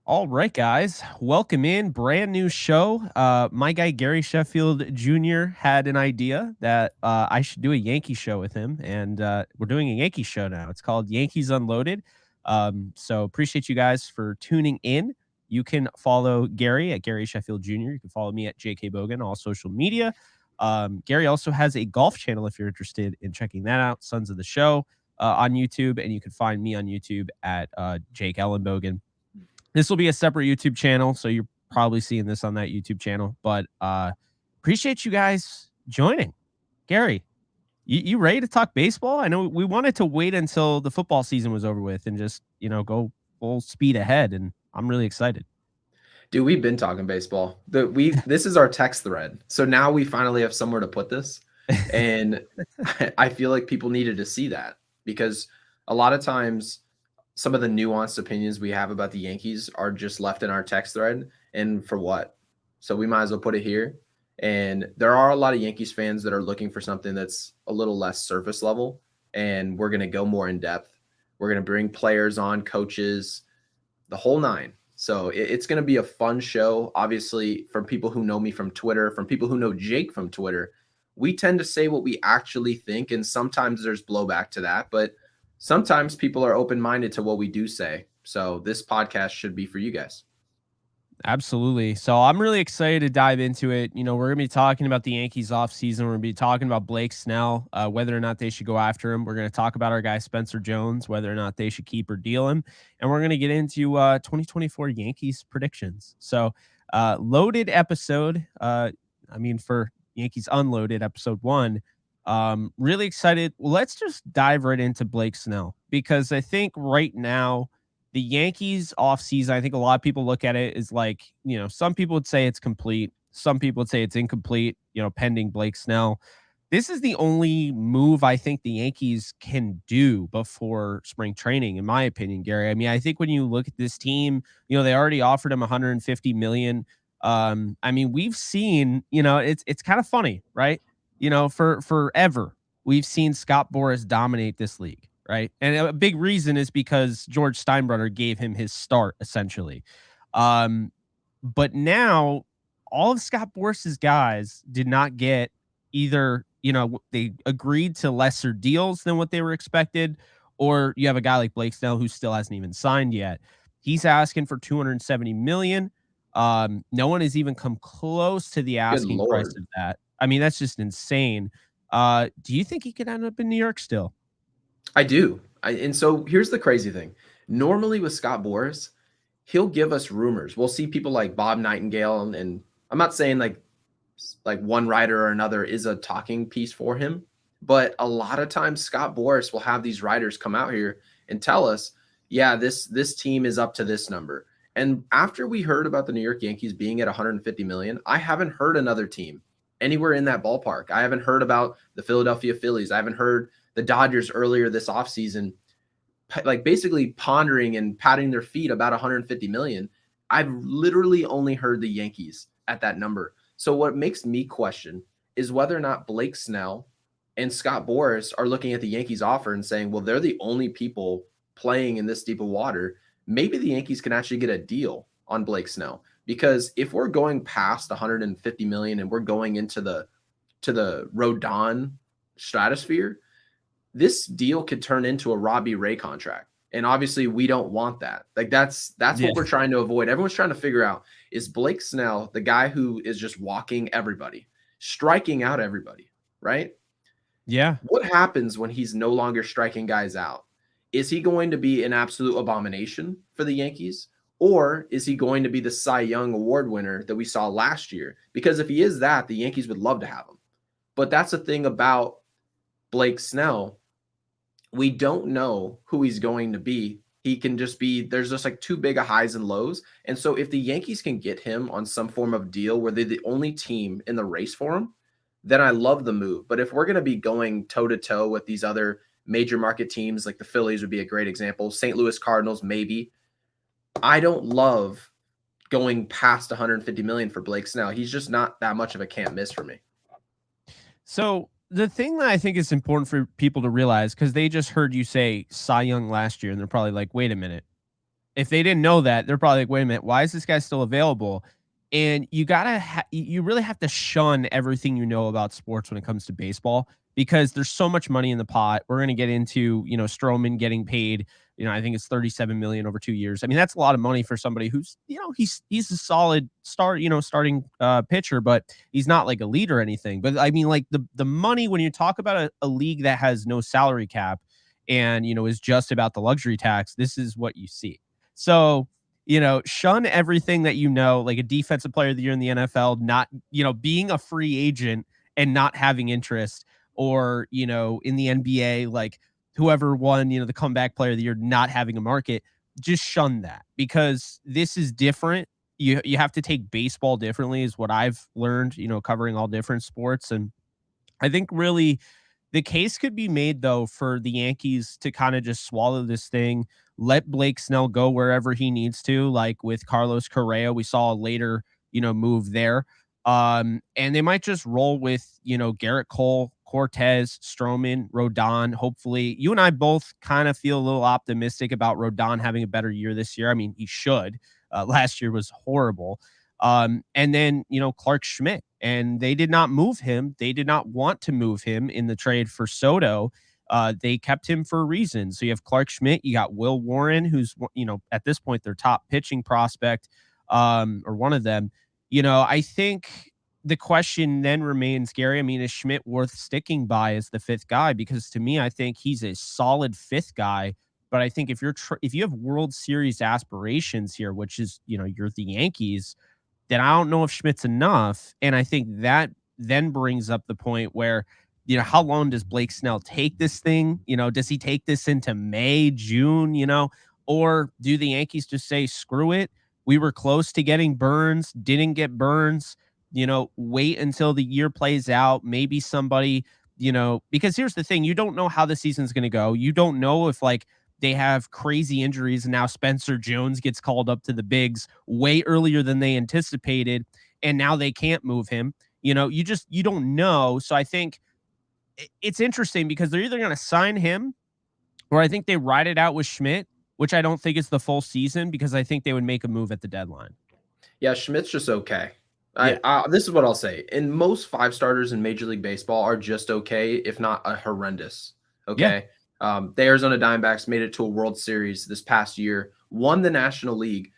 All right, guys, welcome in. Brand new show. My guy Gary Sheffield Jr. had an idea that I should do a Yankee show with him, and we're doing a Yankee show now. It's called Yankees Unloaded. So appreciate you guys for tuning in. You can follow Gary at Gary Sheffield Jr. You can follow me at Jake Ellenbogen, all social media. Gary also has a golf channel if you're interested in checking that out. Sons of the Show on YouTube, and you can find me on YouTube at Jake Ellenbogen. This will be a separate YouTube channel, so you're probably seeing this on that YouTube channel. But appreciate you guys joining. Gary, you ready to talk baseball? I know we wanted to wait until the football season was over with and just go full speed ahead, and I'm really excited. Dude, we've been talking baseball. This is our text thread. So now we finally have somewhere to put this. And I feel like people needed to see that because a lot of times some of the nuanced opinions we have about the Yankees are just left in our text thread. And for what? So we might as well put it here. And there are a lot of Yankees fans that are looking for something that's a little less surface level. And we're going to go more in depth. We're going to bring players on, coaches, the whole nine. So it's going to be a fun show. Obviously, from people who know me from Twitter, from people who know Jake from Twitter, we tend to say what we actually think. And sometimes there's blowback to that. But sometimes people are open-minded to what we do say. So this podcast should be for you guys. Absolutely. So I'm really excited to dive into it. We're going to be talking about the Yankees offseason. We're going to be talking about Blake Snell, whether or not they should go after him. We're going to talk about our guy Spencer Jones, whether or not they should keep or deal him. And we're going to get into 2024 Yankees predictions. So loaded episode. For Yankees Unloaded episode 1. Really excited. Well, let's just dive right into Blake Snell because I think right now, the Yankees offseason, I think a lot of people look at it as like, some people would say it's complete. Some people would say it's incomplete, pending Blake Snell. This is the only move I think the Yankees can do before spring training, in my opinion, Gary. I mean, I think when you look at this team, they already offered him 150 million. We've seen, it's kind of funny, right? For forever, we've seen Scott Boras dominate this league. Right. And a big reason is because George Steinbrenner gave him his start, essentially. But now all of Scott Boras's guys did not get either, they agreed to lesser deals than what they were expected, or you have a guy like Blake Snell who still hasn't even signed yet. He's asking for 270 million. No one has even come close to the Good asking price Lord. of that. I mean, that's just insane. Do you think he could end up in New York still? I do. And so here's the crazy thing. Normally with Scott Boras, he'll give us rumors. We'll see people like Bob Nightingale, and I'm not saying like one writer or another is a talking piece for him, but a lot of times Scott Boras will have these writers come out here and tell us, yeah, this team is up to this number. And after we heard about the New York Yankees being at 150 million, I haven't heard another team anywhere in that ballpark. I haven't heard about the Philadelphia Phillies. I haven't heard the Dodgers earlier this offseason, like basically pondering and patting their feet about 150 million. I've literally only heard the Yankees at that number. So what makes me question is whether or not Blake Snell and Scott Boras are looking at the Yankees offer and saying, well, they're the only people playing in this deep of water. Maybe the Yankees can actually get a deal on Blake Snell, because if we're going past 150 million and we're going into the Rodon stratosphere, this deal could turn into a Robbie Ray contract. And obviously we don't want that. Like that's what we're trying to avoid. Everyone's trying to figure out, is Blake Snell the guy who is just walking everybody, striking out everybody, right? Yeah. What happens when he's no longer striking guys out? Is he going to be an absolute abomination for the Yankees? Or is he going to be the Cy Young Award winner that we saw last year? Because if he is that, the Yankees would love to have him. But that's the thing about Blake Snell. We don't know who he's going to be. He can just be, there's just like too big of highs and lows. And so if the Yankees can get him on some form of deal where they're the only team in the race for him, then I love the move. But if we're going to be going toe to toe with these other major market teams, like the Phillies would be a great example, St. Louis Cardinals, maybe, I don't love going past 150 million for Blake Snell. He's just not that much of a can't miss for me. So the thing that I think is important for people to realize, because they just heard you say Cy Young last year, and they're probably like, wait a minute. If they didn't know that, they're probably like, "Wait a minute, why is this guy still available?" And you gotta you really have to shun everything you know about sports when it comes to baseball because there's so much money in the pot. We're gonna get into, Stroman getting paid, I think it's 37 million over 2 years. I mean, that's a lot of money for somebody who's, he's a solid starting pitcher, but he's not like a lead or anything. But I mean, like the money when you talk about a league that has no salary cap and is just about the luxury tax, this is what you see. So, shun everything that like a defensive player of the year in the NFL, not, being a free agent and not having interest, or, in the NBA, like whoever won, the comeback player of the year, not having a market. Just shun that because this is different. You have to take baseball differently, is what I've learned, covering all different sports. And I think really the case could be made though for the Yankees to kind of just swallow this thing, let Blake Snell go wherever he needs to, like with Carlos Correa. We saw a later, move there. And they might just roll with, Garrett Cole, Cortez, Stroman, Rodon. Hopefully, you and I both kind of feel a little optimistic about Rodon having a better year this year. I mean, he should. Last year was horrible. And then, Clark Schmidt, and they did not move him. They did not want to move him in the trade for Soto. They kept him for a reason. So you have Clark Schmidt, you got Will Warren, who's, at this point, their top pitching prospect, or one of them. I think the question then remains, Gary. I mean, is Schmidt worth sticking by as the fifth guy? Because to me, I think he's a solid fifth guy. But I think if you have World Series aspirations here, which is, you're the Yankees, then I don't know if Schmidt's enough. And I think that then brings up the point where, how long does Blake Snell take this thing? Does he take this into May, June, or do the Yankees just say, screw it? We were close to getting Burns, didn't get Burns, wait until the year plays out. Maybe somebody, because here's the thing, you don't know how the season's going to go. You don't know if like they have crazy injuries and now Spencer Jones gets called up to the bigs way earlier than they anticipated and now they can't move him. You don't know. So I think it's interesting because they're either going to sign him or I think they ride it out with Schmidt, which I don't think is the full season because I think they would make a move at the deadline. Yeah, Schmidt's just okay. Yeah. This is what I'll say. And most five starters in Major League Baseball are just okay, if not a horrendous. Yeah. Okay. The Arizona Diamondbacks made it to a World Series this past year, won the National League.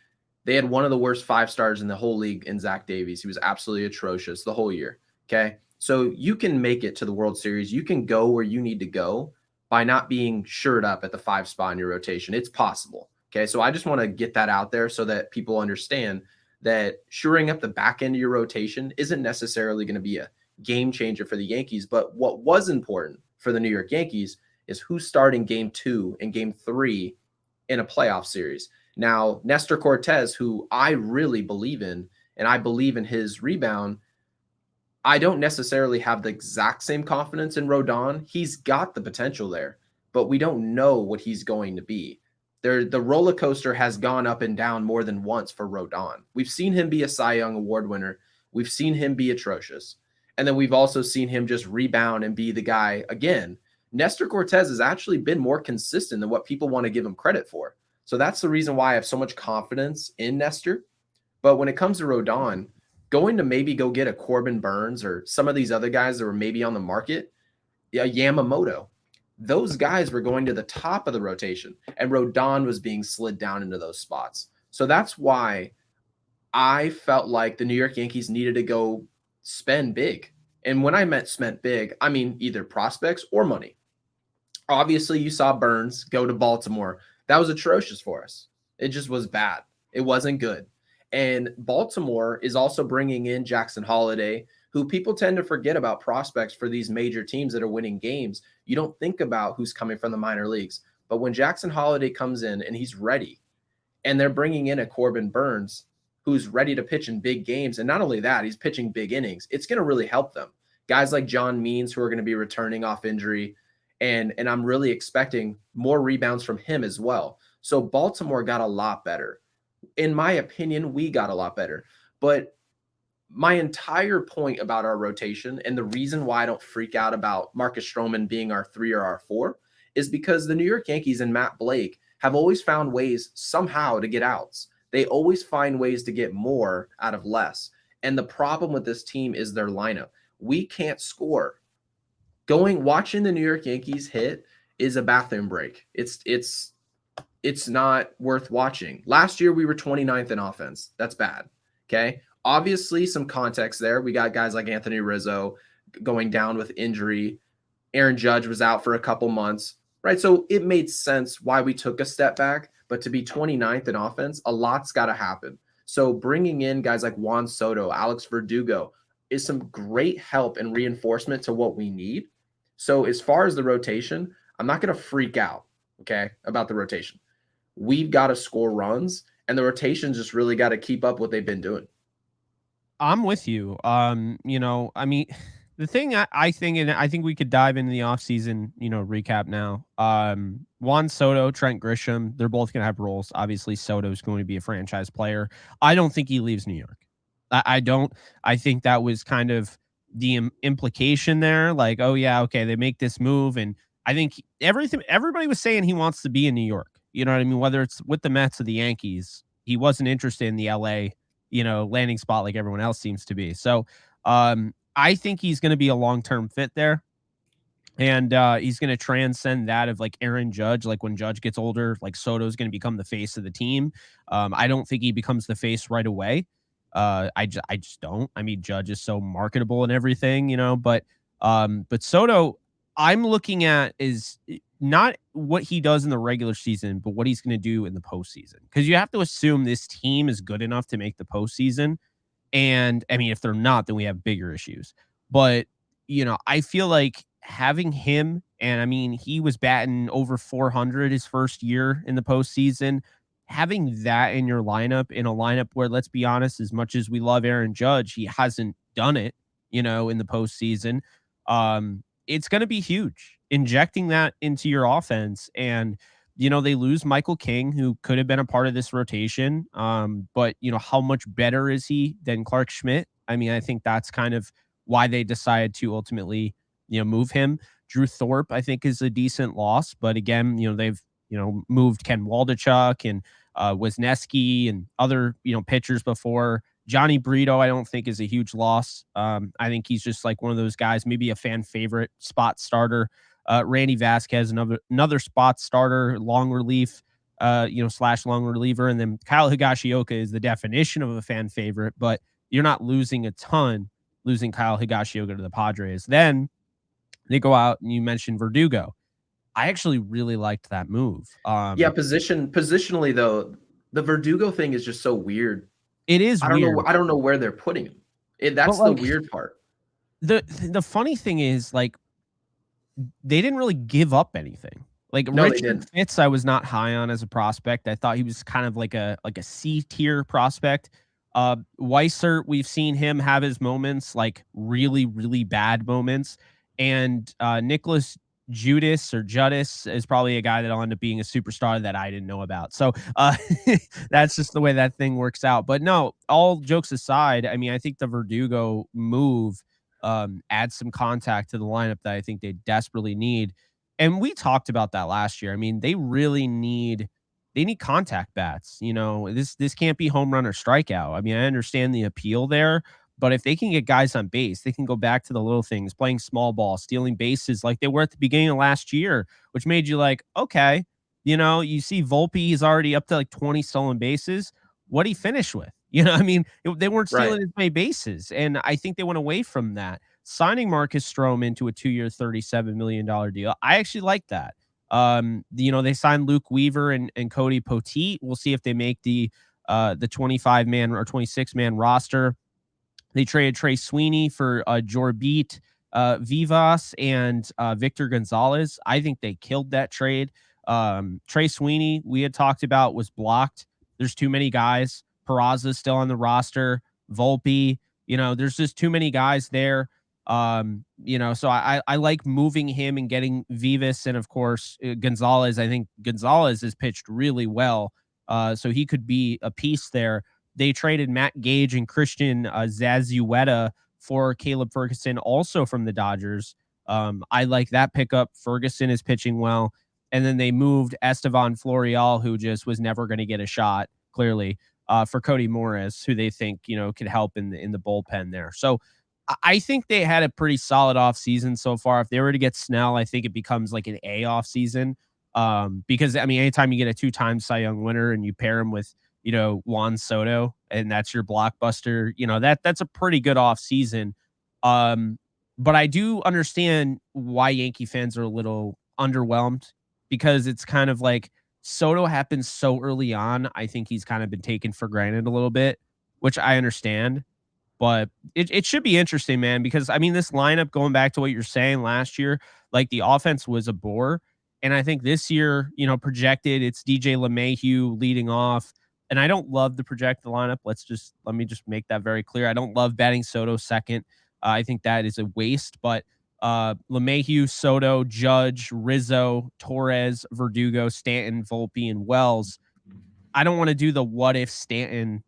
They had one of the worst five stars in the whole league in Zach Davies. He was absolutely atrocious the whole year. Okay. So you can make it to the World Series. You can go where you need to go by not being shored up at the five spot in your rotation. It's possible. Okay. So I just want to get that out there so that people understand that shoring up the back end of your rotation isn't necessarily going to be a game changer for the Yankees. But what was important for the New York Yankees is who's starting game 2 and game 3 in a playoff series. Now, Nestor Cortez, who I really believe in, and I believe in his rebound, I don't necessarily have the exact same confidence in Rodon. He's got the potential there, but we don't know what he's going to be. The roller coaster has gone up and down more than once for Rodon. We've seen him be a Cy Young Award winner. We've seen him be atrocious. And then we've also seen him just rebound and be the guy again. Nestor Cortez has actually been more consistent than what people want to give him credit for. So that's the reason why I have so much confidence in Nestor. But when it comes to Rodon, going to maybe go get a Corbin Burns or some of these other guys that were maybe on the market, Yamamoto, those guys were going to the top of the rotation, and Rodon was being slid down into those spots. So that's why I felt like the New York Yankees needed to go spend big. And when I meant spent big, I mean either prospects or money. Obviously, you saw Burns go to Baltimore. That was atrocious for us. It just was bad. It wasn't good. And Baltimore is also bringing in Jackson Holiday, who people tend to forget about prospects for these major teams that are winning games. You don't think about who's coming from the minor leagues. But when Jackson Holiday comes in and he's ready, and they're bringing in a Corbin Burns who's ready to pitch in big games, and not only that, he's pitching big innings, it's going to really help them. Guys like John Means who are going to be returning off injury, and I'm really expecting more rebounds from him as well. So Baltimore got a lot better. In my opinion, we got a lot better. But my entire point about our rotation and the reason why I don't freak out about Marcus Stroman being our 3 or our 4 is because the New York Yankees and Matt Blake have always found ways somehow to get outs. They always find ways to get more out of less. And the problem with this team is their lineup. We can't score. Watching the New York Yankees hit is a bathroom break. It's not worth watching. Last year we were 29th in offense. That's bad. Okay? Obviously some context there. We got guys like Anthony Rizzo going down with injury. Aaron Judge was out for a couple months, right? So it made sense why we took a step back, but to be 29th in offense, a lot's got to happen. So bringing in guys like Juan Soto, Alex Verdugo is some great help and reinforcement to what we need. So as far as the rotation, I'm not going to freak out, okay, about the rotation. We've got to score runs, and the rotation's just really got to keep up what they've been doing. I'm with you. I mean, the thing I think, and I think we could dive into the offseason, recap now. Juan Soto, Trent Grisham, they're both going to have roles. Obviously, Soto's going to be a franchise player. I don't think he leaves New York. I don't. I think that was kind of the implication there. Like, oh yeah, okay, they make this move, and I think everybody was saying he wants to be in New York. You know what I mean? Whether it's with the Mets or the Yankees, he wasn't interested in the LA landing spot like everyone else seems to be. So I think he's going to be a long term fit there. And he's going to transcend that of like Aaron Judge. Like when Judge gets older, like Soto's going to become the face of the team. I don't think he becomes the face right away. I just don't. I mean, Judge is so marketable and everything, but Soto, I'm looking at is not what he does in the regular season, but what he's going to do in the postseason. Because you have to assume this team is good enough to make the postseason. And I mean, if they're not, then we have bigger issues. But, I feel like having him, and I mean, he was batting over 400 his first year in the postseason. Having that in your lineup, in a lineup where, let's be honest, as much as we love Aaron Judge, he hasn't done it, in the postseason. It's going to be huge injecting that into your offense. And, they lose Michael King, who could have been a part of this rotation. But how much better is he than Clark Schmidt? I mean, I think that's kind of why they decided to ultimately, move him. Drew Thorpe, I think, is a decent loss, but again, they've moved Ken Waldachuk and Wisniewski and other pitchers before. Johnny Brito, I don't think is a huge loss. I think he's just like one of those guys, maybe a fan favorite spot starter. Randy Vasquez, another spot starter, long relief, slash long reliever. And then Kyle Higashioka is the definition of a fan favorite, but you're not losing a ton losing Kyle Higashioka to the Padres. Then they go out and you mentioned Verdugo. I actually really liked that move. Yeah, positionally though, the Verdugo thing is just so weird. It is weird. I don't know where they're putting him. But That's the like weird part. the funny thing is, like, they didn't really give up anything. Like No, they Richard didn't. Fitz, I was not high on as a prospect. I thought he was kind of like a C tier prospect. Weiser, we've seen him have his moments, like really, really bad moments. And Nicholas Judas is probably a guy that'll end up being a superstar that I didn't know about. So that's just the way that thing works out. But no, all jokes aside, I mean, I think the Verdugo move adds some contact to the lineup that I think they desperately need. And we talked about that last year. I mean, they need contact bats. This can't be home run or strikeout. I mean, I understand the appeal there, but if they can get guys on base, they can go back to the little things, playing small ball, stealing bases like they were at the beginning of last year, which made you like, okay, you see Volpe, he's already up to like 20 stolen bases. What'd he finish with? I mean, they weren't Right. stealing as many bases. And I think they went away from that. Signing Marcus Stroman into a 2-year, $37 million deal. I actually like that. They signed Luke Weaver and Cody Poteet. We'll see if they make the 25 man or 26 man roster. They traded Trey Sweeney for Jorbit Vivas and Victor Gonzalez. I think they killed that trade. Trey Sweeney, we had talked about, was blocked. There's too many guys. Peraza's still on the roster. Volpe, there's just too many guys there. So I like moving him and getting Vivas and of course Gonzalez. I think Gonzalez has pitched really well. So he could be a piece there. They traded Matt Gage and Christian Zazueta for Caleb Ferguson, also from the Dodgers. I like that pickup. Ferguson is pitching well. and then they moved Estevan Florial, who just was never going to get a shot, clearly, for Cody Morris, who they think, could help in the bullpen there. So I think they had a pretty solid offseason so far. If they were to get Snell, I think it becomes like an A offseason. Because I mean, anytime you get a two-time Cy Young winner and you pair him with, Juan Soto, and that's your blockbuster, that's a pretty good offseason. Um, but I do understand why Yankee fans are a little underwhelmed, because it's kind of like Soto happens so early on. I think he's kind of been taken for granted a little bit, which I understand. But it should be interesting, man, because I mean, this lineup, going back to what you're saying last year, like the offense was a bore. And I think this year, projected it's DJ LeMahieu leading off. And I don't love the projected lineup. Let me just make that very clear. I don't love batting Soto second. I think that is a waste. But LeMahieu, Soto, Judge, Rizzo, Torres, Verdugo, Stanton, Volpe, and Wells. I don't want to do the what if Stanton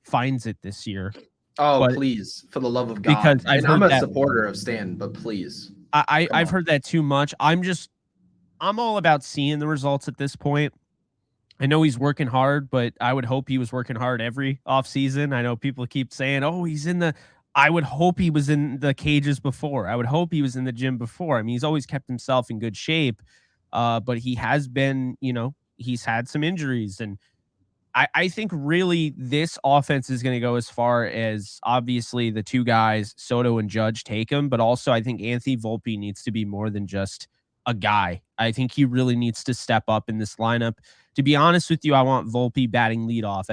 finds it this year, Oh, but please, for the love of because God. I've And I'm heard a that supporter of Stan, but please, come I've on. heard that too much. I'm all about seeing the results at this point. I know he's working hard, but I would hope he was working hard every offseason. I know people keep saying, "Oh, I would hope he was in the cages before. I would hope he was in the gym before." I mean, he's always kept himself in good shape, but he has been, he's had some injuries, and I think really this offense is going to go as far as obviously the two guys, Soto and Judge, take him, but also I think Anthony Volpe needs to be more than just a guy. I think he really needs to step up in this lineup. To be honest with you, I want Volpe batting leadoff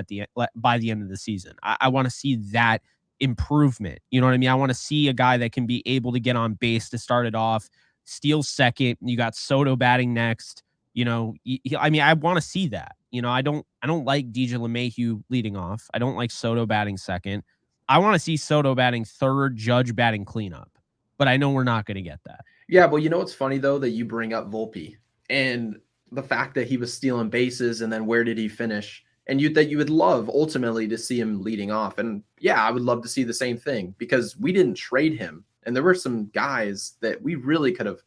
by the end of the season. I want to see that improvement. You know what I mean? I want to see a guy that can be able to get on base to start it off, steal second. You got Soto batting next. I mean, I want to see that. I don't like DJ LeMahieu leading off. I don't like Soto batting second. I want to see Soto batting third, Judge batting cleanup. But I know we're not going to get that. Yeah, well, you know what's funny though that you bring up Volpe and the fact that he was stealing bases, and then where did he finish? And you would love ultimately to see him leading off. And yeah, I would love to see the same thing because we didn't trade him, and there were some guys that we really could have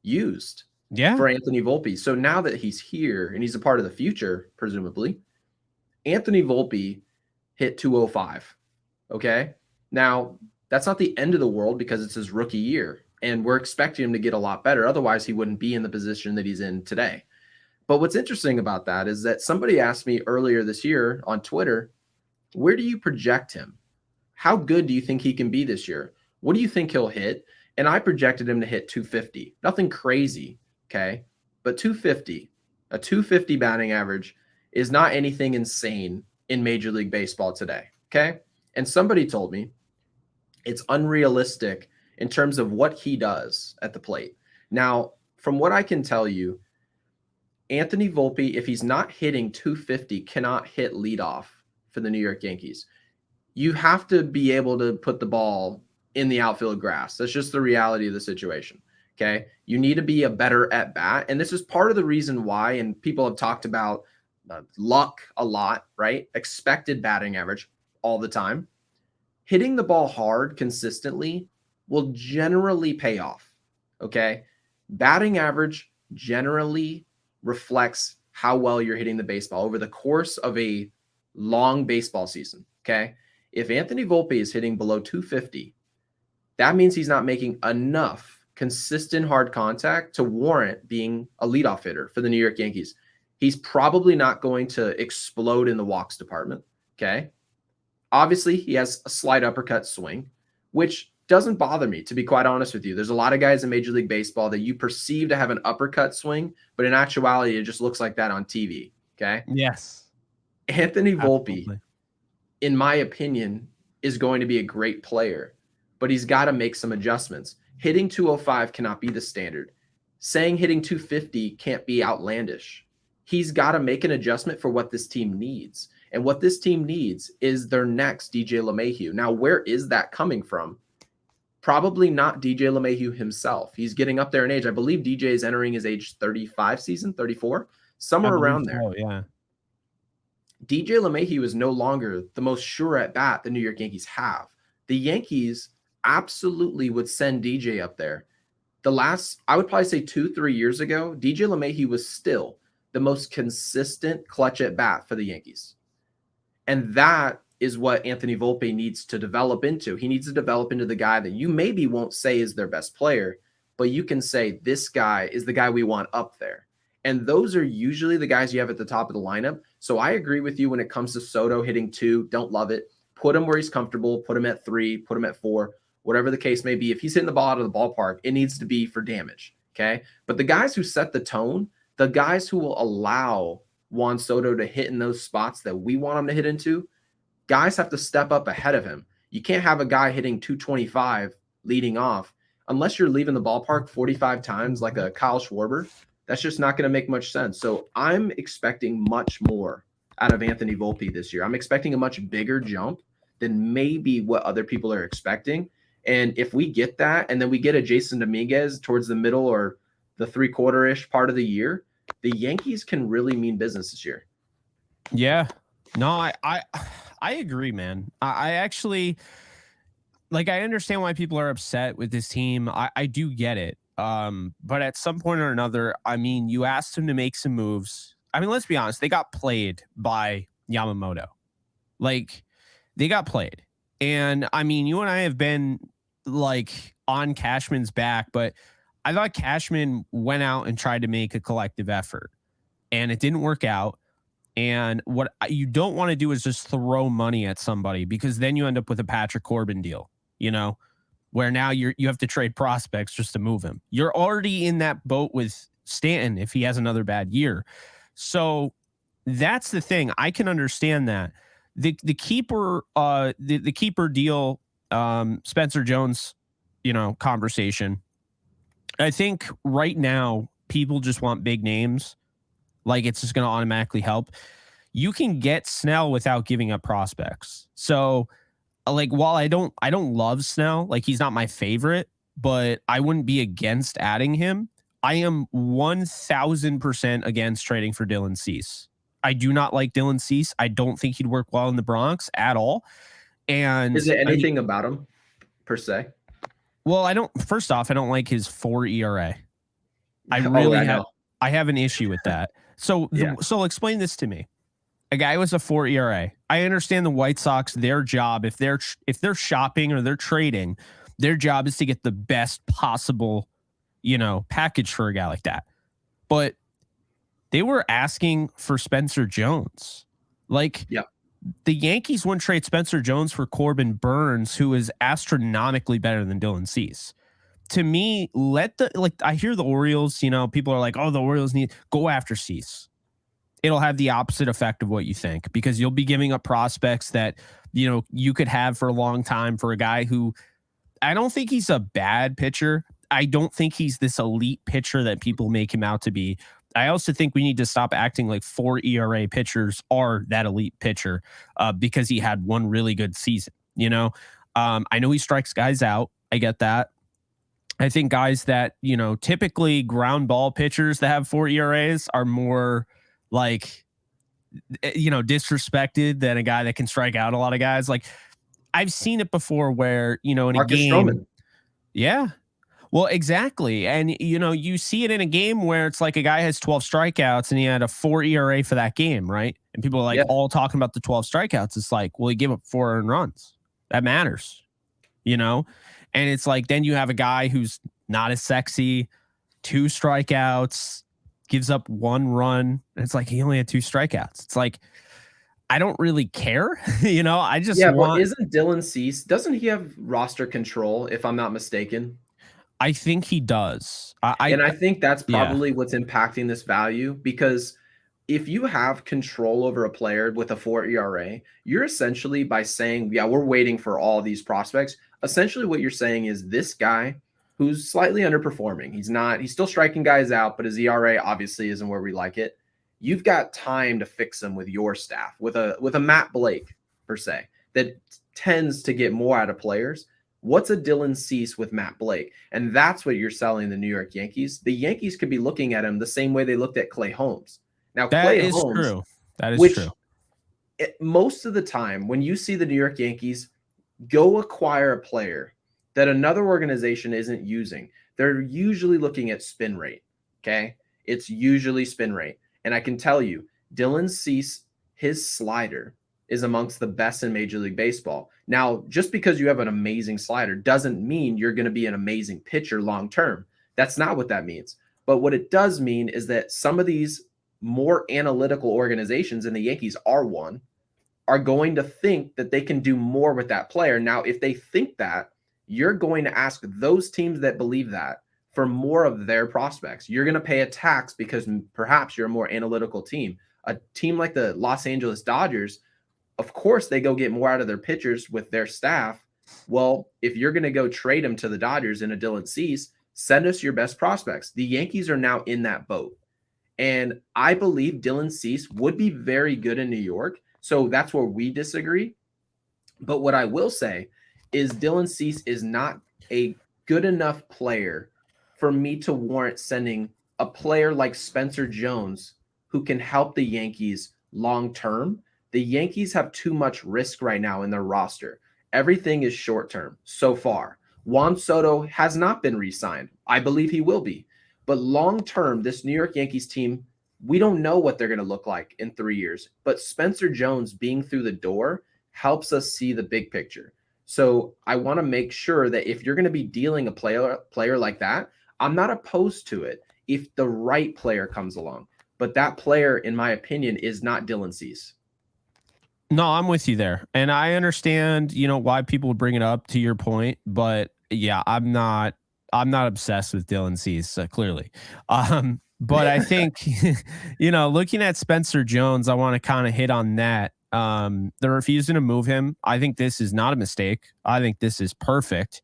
used Yeah. for Anthony Volpe. So now that he's here and he's a part of the future, presumably, Anthony Volpe hit 205. Okay. Now, that's not the end of the world because it's his rookie year, and we're expecting him to get a lot better. Otherwise, he wouldn't be in the position that he's in today. But what's interesting about that is that somebody asked me earlier this year on Twitter, where do you project him? How good do you think he can be this year? What do you think he'll hit? And I projected him to hit 250. Nothing crazy, okay? But 250, a 250 batting average is not anything insane in Major League Baseball today, okay? And somebody told me it's unrealistic in terms of what he does at the plate. Now, from what I can tell you, Anthony Volpe, if he's not hitting 250, cannot hit leadoff for the New York Yankees. You have to be able to put the ball in the outfield grass. That's just the reality of the situation. Okay. You need to be a better at bat. And this is part of the reason why, and people have talked about luck a lot, right? Expected batting average all the time. Hitting the ball hard consistently will generally pay off. Okay. Batting average generally reflects how well you're hitting the baseball over the course of a long baseball season. Okay. If Anthony Volpe is hitting below 250, that means he's not making enough consistent hard contact to warrant being a leadoff hitter for the New York Yankees. He's probably not going to explode in the walks department. Okay. Obviously, he has a slight uppercut swing, which doesn't bother me, to be quite honest with you. There's a lot of guys in Major League Baseball that you perceive to have an uppercut swing, but in actuality, it just looks like that on TV. Okay. Yes. Anthony Volpe, Absolutely. in my opinion, is going to be a great player, but he's got to make some adjustments. Hitting 205 cannot be the standard. Saying hitting 250 can't be outlandish. He's got to make an adjustment for what this team needs. And what this team needs is their next DJ LeMahieu. Now, where is that coming from? Probably not DJ LeMahieu himself. He's getting up there in age. I believe DJ is entering his age 35 season, 34, I somewhere believe around there. so, yeah. DJ LeMahieu is no longer the most sure at bat the New York Yankees have. The Yankees absolutely would send DJ up there I would probably say 2-3 years ago, DJ LeMahieu was still the most consistent clutch at bat for the Yankees. And that is what Anthony Volpe needs to develop into. He needs to develop into the guy that you maybe won't say is their best player, but you can say this guy is the guy we want up there. And those are usually the guys you have at the top of the lineup. So I agree with you when it comes to Soto hitting 2. Don't love it. Put him where he's comfortable. Put him at 3. Put him at 4. Whatever the case may be. If he's hitting the ball out of the ballpark, it needs to be for damage. Okay. But the guys who set the tone, the guys who will allow Juan Soto to hit in those spots that we want him to hit into, guys have to step up ahead of him. You can't have a guy hitting 225 leading off unless you're leaving the ballpark 45 times like a Kyle Schwarber. That's just not going to make much sense. So I'm expecting much more out of Anthony Volpe this year. I'm expecting a much bigger jump than maybe what other people are expecting. And if we get that, and then we get a Jason Dominguez towards the middle or the 3/4-ish part of the year, the Yankees can really mean business this year. Yeah. No, I agree, man. I actually, like, I understand why people are upset with this team. I do get it. But at some point or another, I mean, you asked them to make some moves. I mean, let's be honest, they got played by Yamamoto. Like, they got played. And I mean, you and I have been like on Cashman's back, but I thought Cashman went out and tried to make a collective effort, and it didn't work out. And what you don't want to do is just throw money at somebody, because then you end up with a Patrick Corbin deal, where now you have to trade prospects just to move him. You're already in that boat with Stanton if he has another bad year. So that's the thing. I can understand that. The keeper the keeper deal, Spencer Jones, conversation. I think right now people just want big names. Like, it's just going to automatically help. You can get Snell without giving up prospects. So, like, while I don't love Snell, like, he's not my favorite, but I wouldn't be against adding him. I am 1000% against trading for Dylan Cease. I do not like Dylan Cease. I don't think he'd work well in the Bronx at all. And is there anything about him per se? Well, first off, I don't like his 4 ERA. I have an issue with that. So, so explain this to me. A guy with a 4 ERA. I understand the White Sox, their job, if they're shopping or they're trading, their job is to get the best possible, package for a guy like that. But they were asking for Spencer Jones. Like, the Yankees wouldn't trade Spencer Jones for Corbin Burns, who is astronomically better than Dylan Cease. To me, I hear the Orioles, people are like, oh, the Orioles go after Cease. It'll have the opposite effect of what you think, because you'll be giving up prospects that, you could have for a long time for a guy who, I don't think he's a bad pitcher. I don't think he's this elite pitcher that people make him out to be. I also think we need to stop acting like 4 ERA pitchers are that elite pitcher, because he had one really good season. I know he strikes guys out. I get that. I think guys that, typically ground ball pitchers that have 4 ERAs are more like, disrespected than a guy that can strike out a lot of guys. Like, I've seen it before where, in Marcus a game. Stroman. Yeah. Well, exactly. And, you see it in a game where it's like a guy has 12 strikeouts and he had a 4 ERA for that game, right? And people are like all talking about the 12 strikeouts. It's like, well, he gave up 4 earned runs. That matters, And it's like, then you have a guy who's not as sexy, 2 strikeouts, gives up 1 run. And it's like, he only had 2 strikeouts. It's like, I don't really care. I just want. But isn't Dylan Cease, doesn't he have roster control, if I'm not mistaken? I think he does. I think that's probably what's impacting this value, because if you have control over a player with a 4 ERA, you're essentially, by saying, we're waiting for all these prospects. Essentially what you're saying is, this guy who's slightly underperforming, he's still striking guys out, but his ERA obviously isn't where we like it. You've got time to fix him with your staff, with a Matt Blake per se, that tends to get more out of players. What's a Dylan Cease with Matt Blake? And that's what you're selling the New York Yankees. The Yankees could be looking at him the same way they looked at Clay Holmes. Now, Clay Holmes, true. That is true. Most of the time, when you see the New York Yankees go acquire a player that another organization isn't using, they're usually looking at spin rate. Okay. It's usually spin rate. And I can tell you, Dylan Cease, his slider is amongst the best in Major League Baseball. Now, just because you have an amazing slider doesn't mean you're going to be an amazing pitcher long term. That's not what that means. But what it does mean is that some of these more analytical organizations, and the Yankees are one, are going to think that they can do more with that player. Now, if they think that, you're going to ask those teams that believe that for more of their prospects. You're going to pay a tax because perhaps you're a more analytical team. A team like the Los Angeles Dodgers, of course, they go get more out of their pitchers with their staff. Well, if you're going to go trade them to the Dodgers in a Dylan Cease, send us your best prospects. The Yankees are now in that boat. And I believe Dylan Cease would be very good in New York. So that's where we disagree. But what I will say is Dylan Cease is not a good enough player for me to warrant sending a player like Spencer Jones, who can help the Yankees long term. The Yankees have too much risk right now in their roster. Everything is short term so far. Juan Soto has not been re-signed. I believe he will be. But long term, this New York Yankees team, we don't know what they're going to look like in 3 years. But Spencer Jones being through the door helps us see the big picture. So I want to make sure that if you're going to be dealing a player like that, I'm not opposed to it if the right player comes along. But that player, in my opinion, is not Dylan Cease. No, I'm with you there. And I understand, why people would bring it up to your point, but yeah, I'm not obsessed with Dylan Cease, clearly. But I think, looking at Spencer Jones, I want to kind of hit on that. They're refusing to move him. I think this is not a mistake. I think this is perfect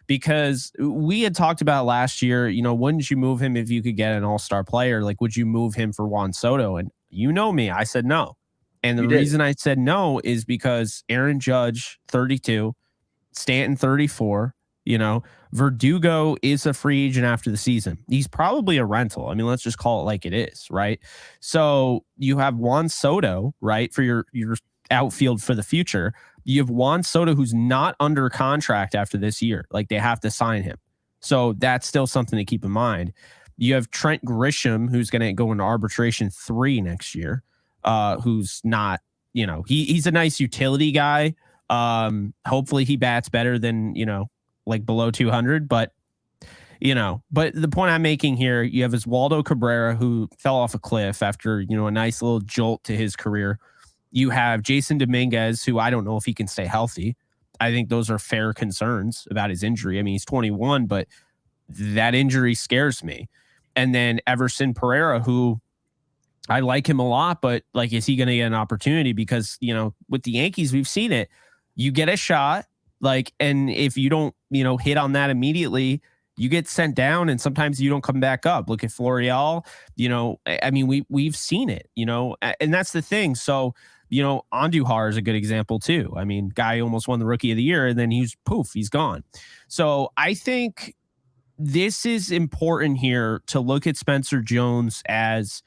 because we had talked about last year, wouldn't you move him if you could get an all-star player? Like, would you move him for Juan Soto? And me, I said no. And the reason I said no is because Aaron Judge, 32, Stanton, 34, Verdugo is a free agent after the season. He's probably a rental. I mean, let's just call it like it is, right? So you have Juan Soto, right, for your outfield for the future. You have Juan Soto, who's not under contract after this year. Like, they have to sign him. So that's still something to keep in mind. You have Trent Grisham, who's going to go into arbitration 3 next year. Who's not, he's a nice utility guy. Hopefully he bats better than, like below 200, but the point I'm making here, you have Oswaldo Cabrera, who fell off a cliff after, a nice little jolt to his career. You have Jason Dominguez, who I don't know if he can stay healthy. I think those are fair concerns about his injury. I mean, he's 21, but that injury scares me. And then Everson Pereira, who I like him a lot, but like, is he going to get an opportunity? Because, with the Yankees, we've seen it. You get a shot, and if you don't, hit on that immediately, you get sent down and sometimes you don't come back up. Look at Florial, I mean, we've seen it, and that's the thing. So, Andujar is a good example too. I mean, guy almost won the Rookie of the Year and then he's gone. So I think this is important here to look at Spencer Jones as,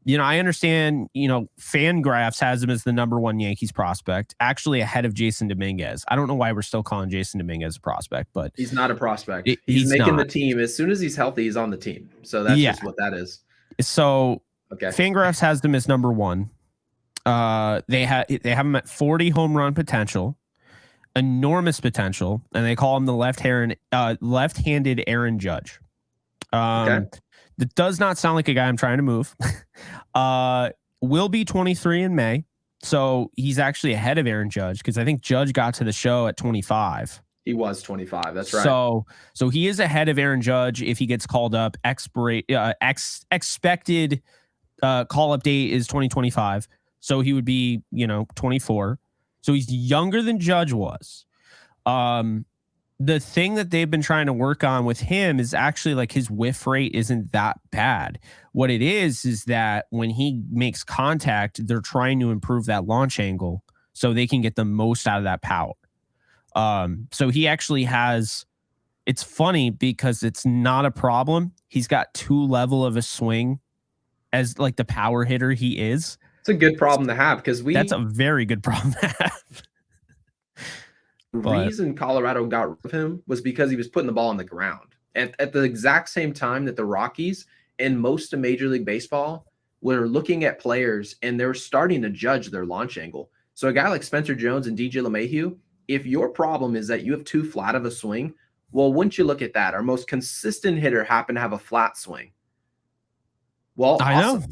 I understand, Fangraphs has him as the number 1 Yankees prospect, actually ahead of Jason Dominguez. I don't know why we're still calling Jason Dominguez a prospect, but he's not a prospect. He's making the team. As soon as he's healthy, he's on the team. So that's just what that is. So Fangraphs has them as number 1. They have him at 40 home run potential, enormous potential, and they call him the left-handed Aaron Judge. That does not sound like a guy I'm trying to move. Will be 23 in May. So he's actually ahead of Aaron Judge because I think Judge got to the show at 25. He was 25. That's right. So he is ahead of Aaron Judge if he gets called up. Expected call-up date is 2025. So he would be, 24. So he's younger than Judge was. The thing that they've been trying to work on with him is actually like his whiff rate isn't that bad. What it is that when he makes contact, they're trying to improve that launch angle so they can get the most out of that power. So he actually has, it's funny because it's not a problem. He's got too level of a swing as like the power hitter he is. It's a good problem to have because that's a very good problem to have. The reason Colorado got rid of him was because he was putting the ball on the ground. at the exact same time that the Rockies and most of Major League Baseball were looking at players and they're starting to judge their launch angle. So a guy like Spencer Jones and DJ LeMahieu, if your problem is that you have too flat of a swing, well, wouldn't you look at that? Our most consistent hitter happened to have a flat swing. Well, I awesome.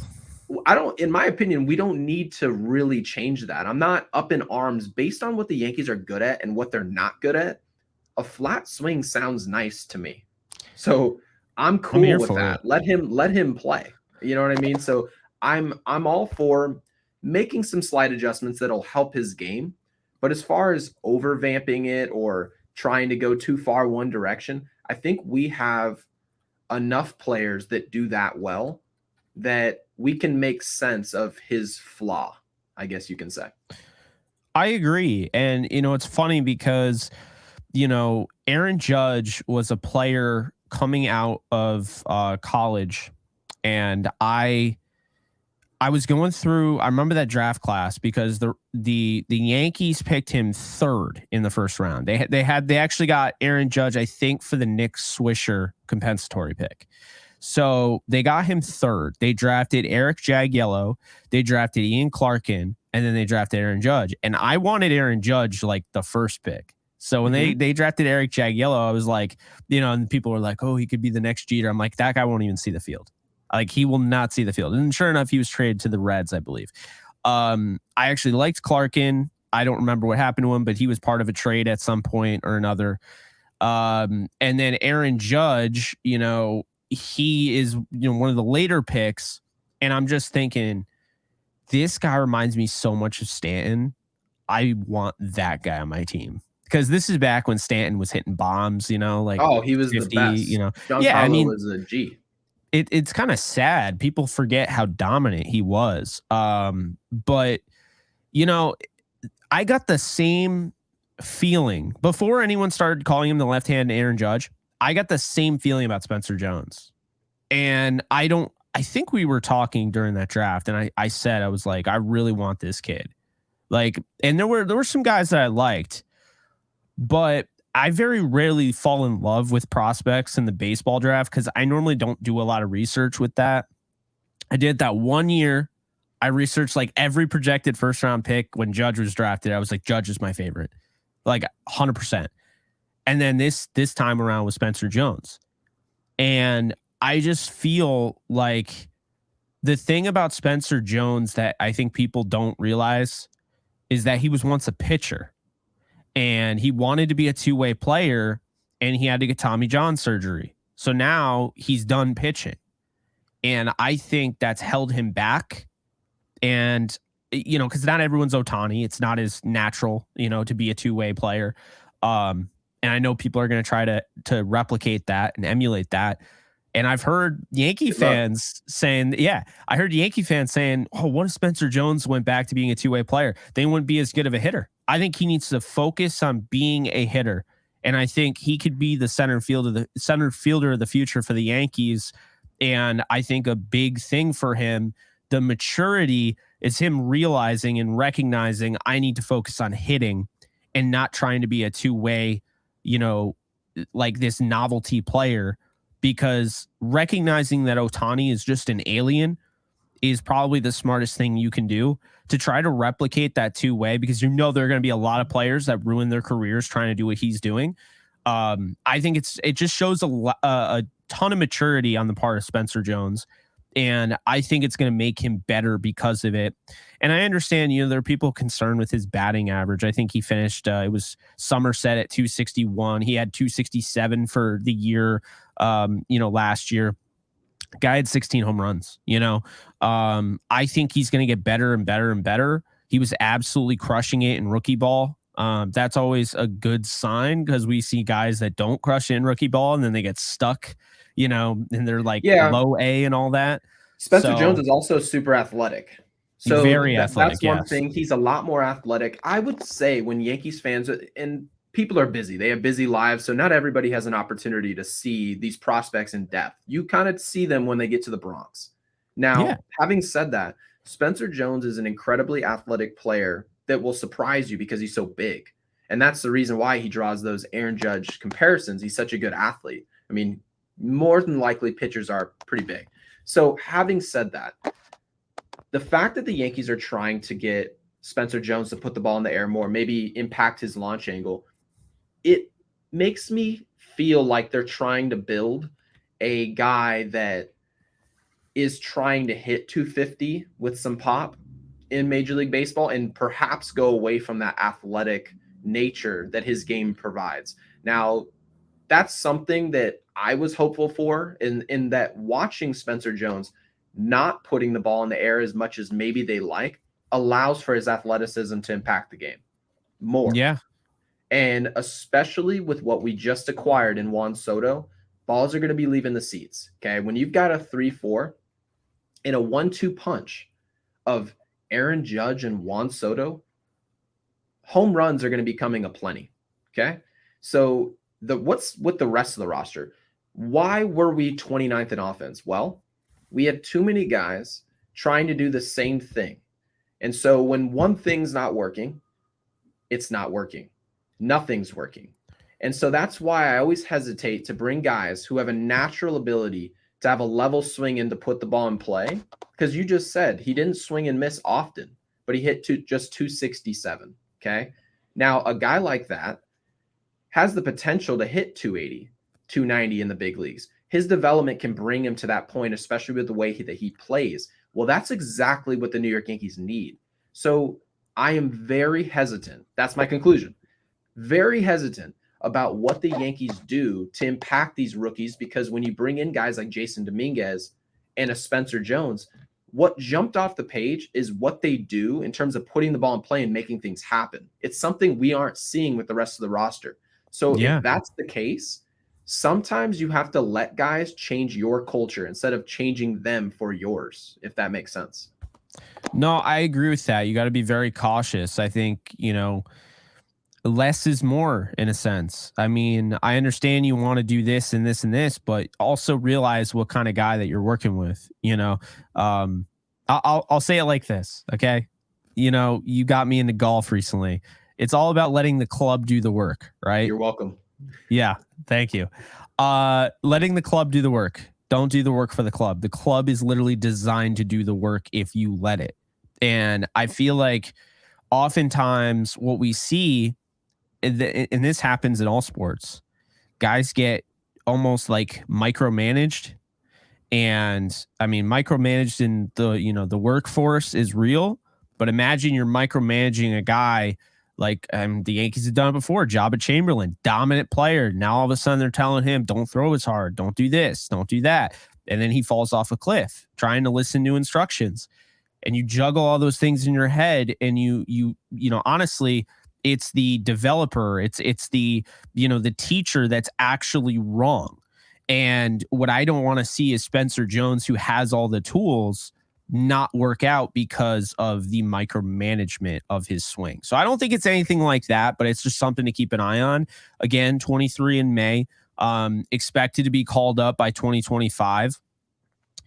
know. In my opinion, we don't need to really change that. I'm not up in arms based on what the Yankees are good at and what they're not good at. A flat swing sounds nice to me. So I'm I'm cool here with for it. that. Let him play. You know what I mean? So I'm all for making some slight adjustments that'll help his game. But as far as overvamping it or trying to go too far one direction, I think we have enough players that do that well that we can make sense of his flaw, I guess you can say. I agree. And, it's funny because, Aaron Judge was a player coming out of college. And I was going through, I remember that draft class because the Yankees picked him third in the first round. They actually got Aaron Judge, I think, for the Nick Swisher compensatory pick. So they got him third. They drafted Eric Jagiello, they drafted Ian Clarkin, and then they drafted Aaron Judge. And I wanted Aaron Judge like the first pick. So when they drafted Eric Jagiello, I was like, and people were like, oh, he could be the next Jeter. I'm like, that guy won't even see the field. Like, he will not see the field. And sure enough, he was traded to the Reds, I believe. I actually liked Clarkin. I don't remember what happened to him, but he was part of a trade at some point or another. And then Aaron Judge, he is, one of the later picks. And I'm just thinking, this guy reminds me so much of Stanton. I want that guy on my team. Because this is back when Stanton was hitting bombs, like he was 50, the best. Giancarlo was a G. It's kind of sad. People forget how dominant he was. But, I got the same feeling before anyone started calling him the left-hand Aaron Judge. I got the same feeling about Spencer Jones. And I think we were talking during that draft, and I said, I was like, I really want this kid. Like, and there were some guys that I liked, but I very rarely fall in love with prospects in the baseball draft because I normally don't do a lot of research with that. I did that one year. I researched like every projected first round pick when Judge was drafted. I was like, Judge is my favorite, like 100%. And then this time around with Spencer Jones. And I just feel like the thing about Spencer Jones that I think people don't realize is that he was once a pitcher. And he wanted to be a two-way player, and he had to get Tommy John surgery. So now he's done pitching. And I think that's held him back. And, because not everyone's Ohtani. It's not as natural, to be a two-way player. And I know people are going to try to replicate that and emulate that. And I've heard Yankee fans saying, I heard Yankee fans saying, oh, what if Spencer Jones went back to being a two-way player? They wouldn't be as good of a hitter. I think he needs to focus on being a hitter. And I think he could be the center fielder of the future for the Yankees. And I think a big thing for him, the maturity, is him realizing and recognizing I need to focus on hitting and not trying to be a two-way, like this novelty player. Because recognizing that Ohtani is just an alien is probably the smartest thing you can do to try to replicate that two-way, because there are going to be a lot of players that ruin their careers trying to do what he's doing. I think it just shows a ton of maturity on the part of Spencer Jones, and I think it's going to make him better because of it. And I understand, there are people concerned with his batting average. I think he finished, it was Somerset at 261. He had 267 for the year, last year. Guy had 16 home runs, I think he's going to get better and better and better. He was absolutely crushing it in rookie ball. That's always a good sign because we see guys that don't crush it in rookie ball and then they get stuck, and they're like low A and all that. Spencer Jones is also super athletic. So very athletic. That's one thing. He's a lot more athletic. I would say when Yankees fans, and people are busy, they have busy lives. So not everybody has an opportunity to see these prospects in depth. You kind of see them when they get to the Bronx. Now, having said that, Spencer Jones is an incredibly athletic player that will surprise you because he's so big. And that's the reason why he draws those Aaron Judge comparisons. He's such a good athlete. I mean, more than likely pitchers are pretty big. So having said that, the fact that the Yankees are trying to get Spencer Jones to put the ball in the air more, maybe impact his launch angle, it makes me feel like they're trying to build a guy that is trying to hit 250 with some pop in Major League Baseball and perhaps go away from that athletic nature that his game provides. Now, that's something that I was hopeful for in that watching Spencer Jones not putting the ball in the air as much as maybe they like allows for his athleticism to impact the game more. Yeah. And especially with what we just acquired in Juan Soto, balls are going to be leaving the seats. Okay. When you've got a 3-4 in a 1-2 punch of Aaron Judge and Juan Soto, home runs are going to be coming aplenty. Okay. So what's with the rest of the roster? Why were we 29th in offense? Well, we had too many guys trying to do the same thing. And so when one thing's not working, it's not working. Nothing's working. And so that's why I always hesitate to bring guys who have a natural ability to have a level swing and to put the ball in play. Because you just said he didn't swing and miss often, but he hit just 267. Okay. Now, a guy like that has the potential to hit 280, 290 in the big leagues. His development can bring him to that point, especially with the way that he plays. Well, that's exactly what the New York Yankees need. So I am very hesitant. That's my conclusion. Very hesitant about what the Yankees do to impact these rookies, because when you bring in guys like Jason Dominguez and a Spencer Jones, what jumped off the page is what they do in terms of putting the ball in play and making things happen. It's something we aren't seeing with the rest of the roster. So Yeah. if that's the case, sometimes you have to let guys change your culture instead of changing them for yours, if that makes sense. No, I agree with that. You got to be very cautious. I think, less is more in a sense. I mean, I understand you want to do this and this and this, but also realize what kind of guy that you're working with. I'll say it like this. Okay. You got me into golf recently. It's all about letting the club do the work, right? You're welcome. Yeah. Thank you. Letting the club do the work. Don't do the work for the club. The club is literally designed to do the work if you let it. And I feel like oftentimes what we see, and this happens in all sports, guys get almost like micromanaged. And I mean, micromanaged in the workforce is real, but imagine you're micromanaging a guy like the Yankees have done it before. Jabba Chamberlain, dominant player. Now all of a sudden they're telling him, don't throw as hard, don't do this, don't do that. And then he falls off a cliff trying to listen to instructions. And you juggle all those things in your head, and honestly, it's the developer, it's the the teacher that's actually wrong. And what I don't want to see is Spencer Jones, who has all the tools, not work out because of the micromanagement of his swing. So I don't think it's anything like that, but it's just something to keep an eye on. Again, 23 in May, expected to be called up by 2025.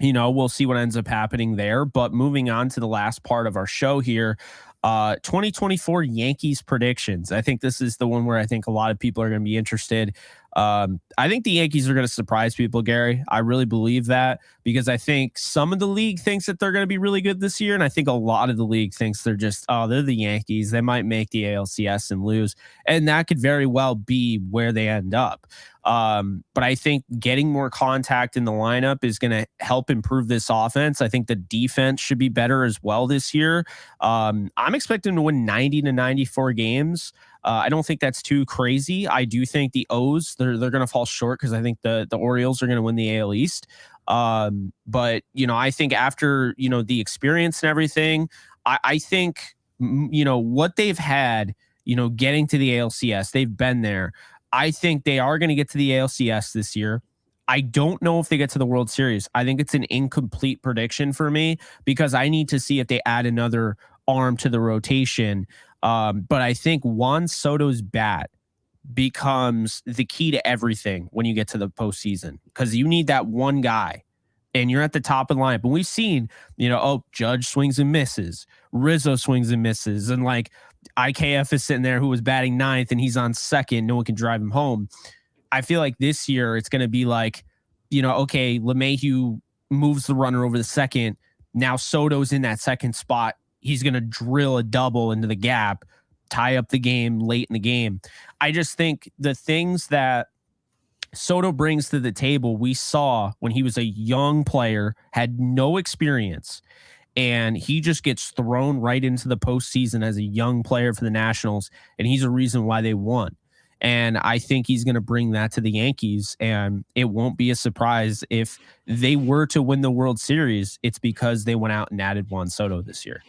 We'll see what ends up happening there. But moving on to the last part of our show here, 2024 Yankees predictions. I think this is the one where I think a lot of people are going to be interested. I think the Yankees are going to surprise people, Gary. I really believe that, because I think some of the league thinks that they're going to be really good this year. And I think a lot of the league thinks they're the Yankees. They might make the ALCS and lose. And that could very well be where they end up. But I think getting more contact in the lineup is going to help improve this offense. I think the defense should be better as well this year. I'm expecting to win 90 to 94 games. I don't think that's too crazy. I do think the O's, they're going to fall short, because I think the Orioles are going to win the AL East. But I think after the experience and everything, I think what they've had, getting to the ALCS, they've been there. I think they are going to get to the ALCS this year. I don't know if they get to the World Series. I think it's an incomplete prediction for me, because I need to see if they add another arm to the rotation. But I think Juan Soto's bat becomes the key to everything when you get to the postseason, because you need that one guy, and you're at the top of the lineup. And we've seen, Judge swings and misses, Rizzo swings and misses, and like IKF is sitting there who was batting ninth and he's on second. No one can drive him home. I feel like this year it's going to be like okay, LeMahieu moves the runner over the second. Now Soto's in that second spot. He's going to drill a double into the gap, tie up the game late in the game. I just think the things that Soto brings to the table, we saw when he was a young player, had no experience, and he just gets thrown right into the postseason as a young player for the Nationals, and he's a reason why they won. And I think he's going to bring that to the Yankees, and it won't be a surprise if they were to win the World Series. It's because they went out and added Juan Soto this year.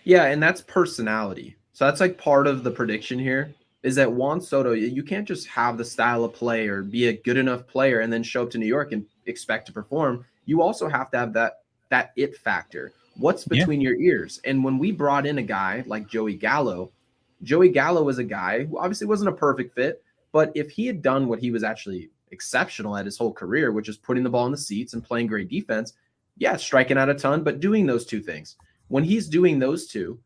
Yeah, and that's personality. So that's like part of the prediction here is that Juan Soto, you can't just have the style of play or be a good enough player and then show up to New York and expect to perform. You also have to have that it factor. What's between your ears? And when we brought in a guy like Joey Gallo was a guy who obviously wasn't a perfect fit, but if he had done what he was actually exceptional at his whole career, which is putting the ball in the seats and playing great defense, yeah, striking out a ton, but doing those two things. When he's doing those two,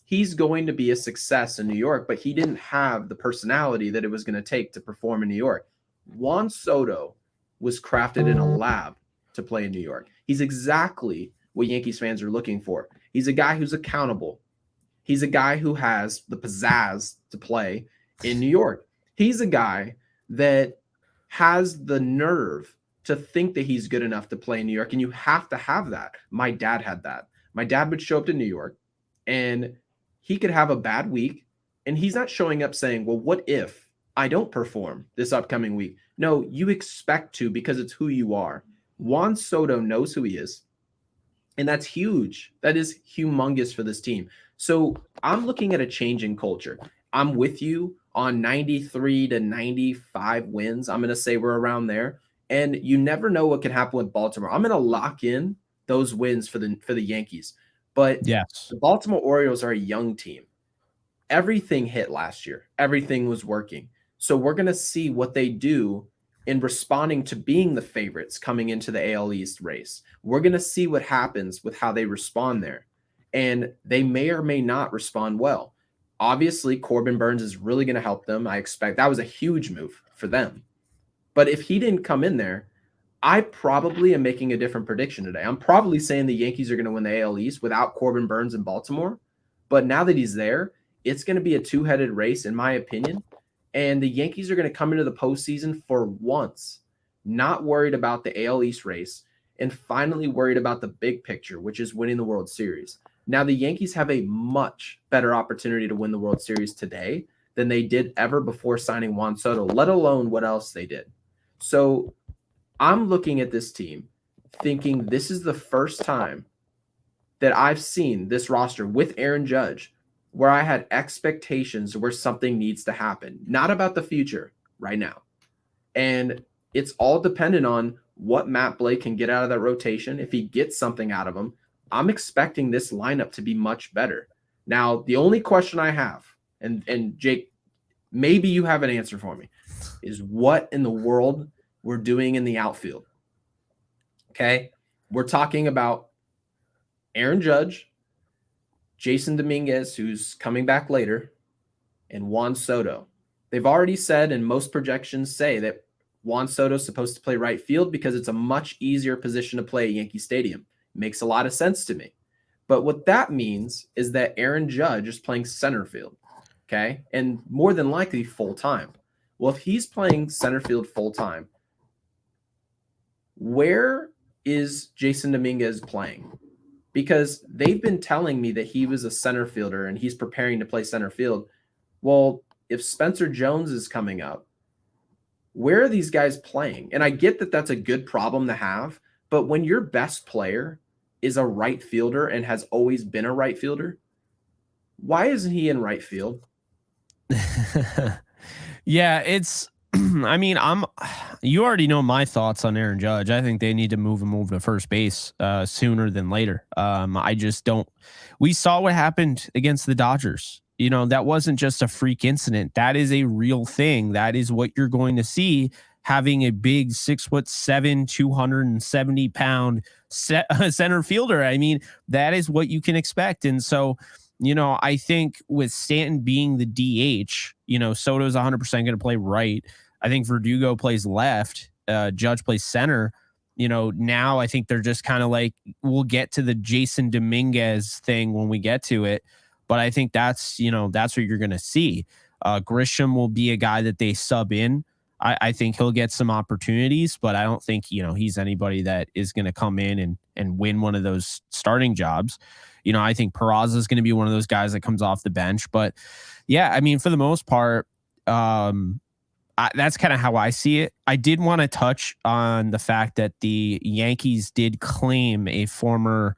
he's going to be a success in New York, but he didn't have the personality that it was going to take to perform in New York. Juan Soto was crafted in a lab to play in New York. He's exactly what Yankees fans are looking for. He's a guy who's accountable. He's a guy who has the pizzazz to play in New York. He's a guy that has the nerve to think that he's good enough to play in New York, and you have to have that. My dad had that. My dad would show up to New York, and he could have a bad week, and he's not showing up saying, well, what if I don't perform this upcoming week? No, you expect to because it's who you are. Juan Soto knows who he is, and that's huge. That is humongous for this team. So I'm looking at a change in culture. I'm with you on 93 to 95 wins. I'm going to say we're around there. And you never know what can happen with Baltimore. I'm going to lock in those wins for the Yankees. But Yes, the Baltimore Orioles are a young team. Everything hit last year. Everything was working. So we're going to see what they do in responding to being the favorites coming into the AL East race. We're going to see what happens with how they respond there. And they may or may not respond well. Obviously, Corbin Burnes is really going to help them. I expect that was a huge move for them. But if he didn't come in there, I probably am making a different prediction today. I'm probably saying the Yankees are going to win the AL East without Corbin Burnes in Baltimore. But now that he's there, it's going to be a two-headed race, in my opinion. And the Yankees are going to come into the postseason for once, not worried about the AL East race, and finally worried about the big picture, which is winning the World Series. Now, the Yankees have a much better opportunity to win the World Series today than they did ever before signing Juan Soto, let alone what else they did. So I'm looking at this team thinking this is the first time that I've seen this roster with Aaron Judge where I had expectations where something needs to happen, not about the future right now. And it's all dependent on what Matt Blake can get out of that rotation. If he gets something out of him, I'm expecting this lineup to be much better. Now, the only question I have, and Jake, maybe you have an answer for me, is what in the world we're doing in the outfield. Okay? We're talking about Aaron Judge, Jason Dominguez, who's coming back later, and Juan Soto. They've already said, and most projections say, that Juan Soto is supposed to play right field because it's a much easier position to play at Yankee Stadium. Makes a lot of sense to me. But what that means is that Aaron Judge is playing center field, okay? And more than likely full-time. Well, if he's playing center field full-time, where is Jason Dominguez playing? Because they've been telling me that he was a center fielder and he's preparing to play center field. Well, if Spencer Jones is coming up, where are these guys playing? And I get that that's a good problem to have, but when your best player is a right fielder and has always been a right fielder, why isn't he in right field? Yeah, it's I mean, you already know my thoughts on Aaron Judge. I think they need to move him over to first base sooner than later. I just don't. We saw what happened against the Dodgers. That wasn't just a freak incident. That is a real thing. That is what you're going to see having a big 6'7", 270-pound center fielder. I mean, that is what you can expect. And so, I think with Stanton being the DH, Soto's 100% going to play right. I think Verdugo plays left. Judge plays center, now I think they're just kind of like, we'll get to the Jason Dominguez thing when we get to it. But I think that's what you're going to see. Grisham will be a guy that they sub in. I think he'll get some opportunities, but I don't think, he's anybody that is going to come in and win one of those starting jobs. I think Peraza is going to be one of those guys that comes off the bench. But yeah, I mean, for the most part, that's kind of how I see it. I did want to touch on the fact that the Yankees did claim a former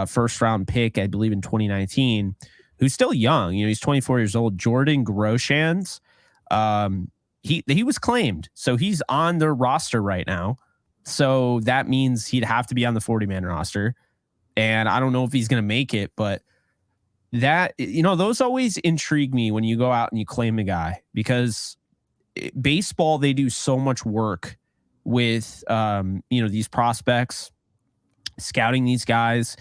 first round pick, I believe in 2019, who's still young. He's 24 years old. Jordan Groshans. He was claimed, so he's on their roster right now. So that means he'd have to be on the 40-man roster. And I don't know if he's going to make it, but that, those always intrigue me when you go out and you claim a guy, because baseball, they do so much work with, these prospects, scouting these guys.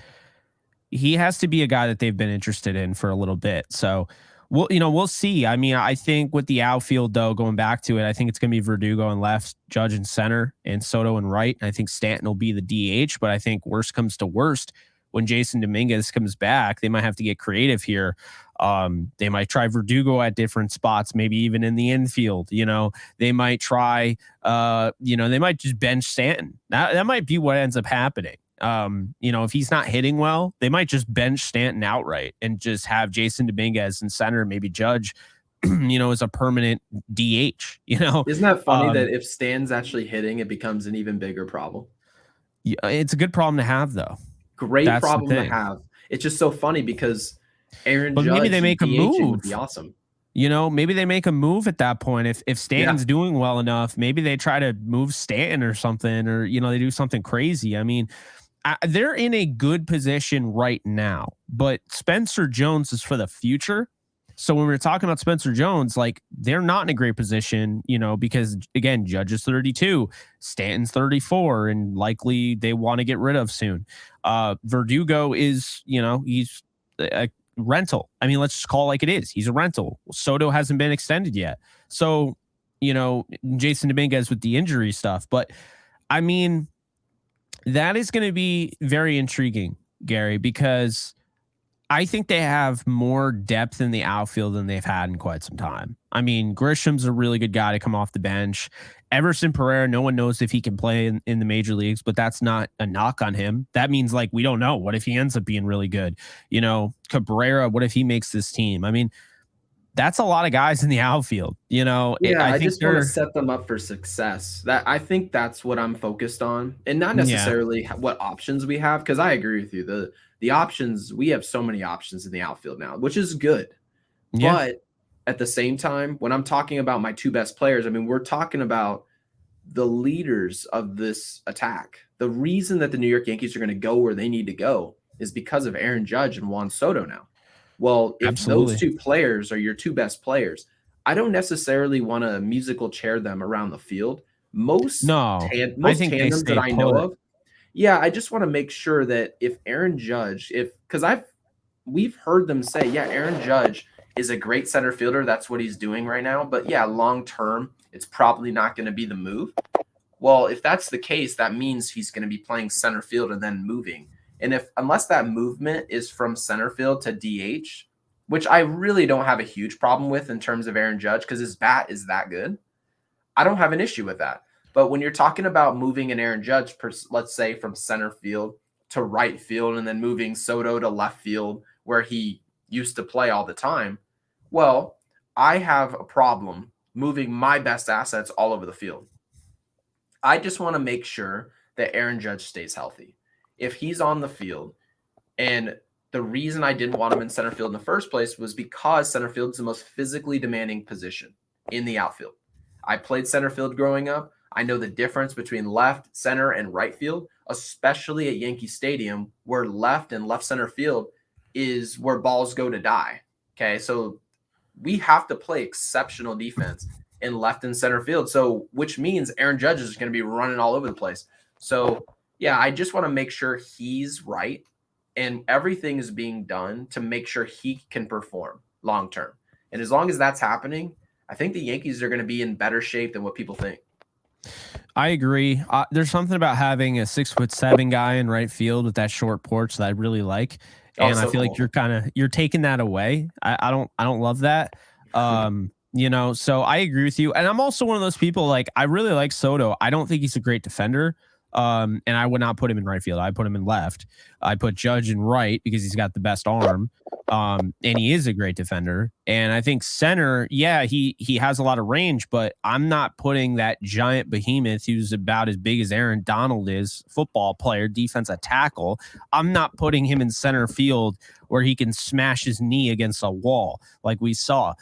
He has to be a guy that they've been interested in for a little bit. So we'll see. I mean, I think with the outfield, though, going back to it, I think it's going to be Verdugo in left, Judge in center, and Soto in right. I think Stanton will be the DH, but I think worst comes to worst, when Jason Dominguez comes back, they might have to get creative here. They might try Verdugo at different spots, maybe even in the infield. They might try, they might just bench Stanton. That might be what ends up happening. If he's not hitting well, they might just bench Stanton outright and just have Jason Dominguez in center, maybe Judge, as a permanent DH. Isn't that funny that if Stan's actually hitting, it becomes an even bigger problem? Yeah, it's a good problem to have, though. Great problem to have. It's just so funny because Aaron Judge, maybe they make a move. Would be awesome. Maybe they make a move at that point. If Stanton's doing well enough, maybe they try to move Stanton or something, or they do something crazy. I mean, they're in a good position right now, but Spencer Jones is for the future. So when we're talking about Spencer Jones, like, they're not in a great position, because again, Judge is 32, Stanton's 34, and likely they want to get rid of soon. Verdugo is, he's a rental. I mean, let's just call it like it is. He's a rental. Soto hasn't been extended yet. So, Jason Dominguez with the injury stuff. But I mean, that is going to be very intriguing, Gary, because I think they have more depth in the outfield than they've had in quite some time. I mean, Grisham's a really good guy to come off the bench. Everson Pereira, no one knows if he can play in the major leagues, but that's not a knock on him. That means, like, we don't know. What if he ends up being really good? Cabrera, what if he makes this team? I mean, that's a lot of guys in the outfield. I just want to set them up for success. I think that's what I'm focused on, and not necessarily what options we have, because I agree with you. The options, we have so many options in the outfield now, which is good. Yeah. But at the same time, when I'm talking about my two best players, I mean, we're talking about the leaders of this attack. The reason that the New York Yankees are going to go where they need to go is because of Aaron Judge and Juan Soto now. Well, if those two players are your two best players, I don't necessarily want to musical chair them around the field. Most tandems that I know of. Yeah, I just want to make sure that if Aaron Judge, because we've heard them say, yeah, Aaron Judge is a great center fielder. That's what he's doing right now. But yeah, long term, it's probably not going to be the move. Well, if that's the case, that means he's going to be playing center field and then moving. And unless that movement is from center field to DH, which I really don't have a huge problem with in terms of Aaron Judge, because his bat is that good, I don't have an issue with that. But when you're talking about moving an Aaron Judge, let's say from center field to right field, and then moving Soto to left field where he used to play all the time, well, I have a problem moving my best assets all over the field. I just want to make sure that Aaron Judge stays healthy. If he's on the field, and the reason I didn't want him in center field in the first place was because center field is the most physically demanding position in the outfield. I played center field growing up. I know the difference between left, center, and right field, especially at Yankee Stadium, where left and left center field is where balls go to die. Okay, so we have to play exceptional defense in left and center field. So, which means Aaron Judge is going to be running all over the place. So, yeah, I just want to make sure he's right and everything is being done to make sure he can perform long term. And as long as that's happening, I think the Yankees are going to be in better shape than what people think. I agree. There's something about having a 6'7" guy in right field with that short porch that I really like, Oh, and I so feel like cool. you're taking that away. I don't love that. So I agree with you, and I'm also one of those people like I really like Soto. I don't think he's a great defender. And I would not put him in right field. I put him in left. I put Judge in right because he's got the best arm. And he is a great defender. And I think center, yeah, he has a lot of range, but I'm not putting that giant behemoth who's about as big as Aaron Donald is, football player, defensive tackle. I'm not putting him in center field where he can smash his knee against a wall like we saw.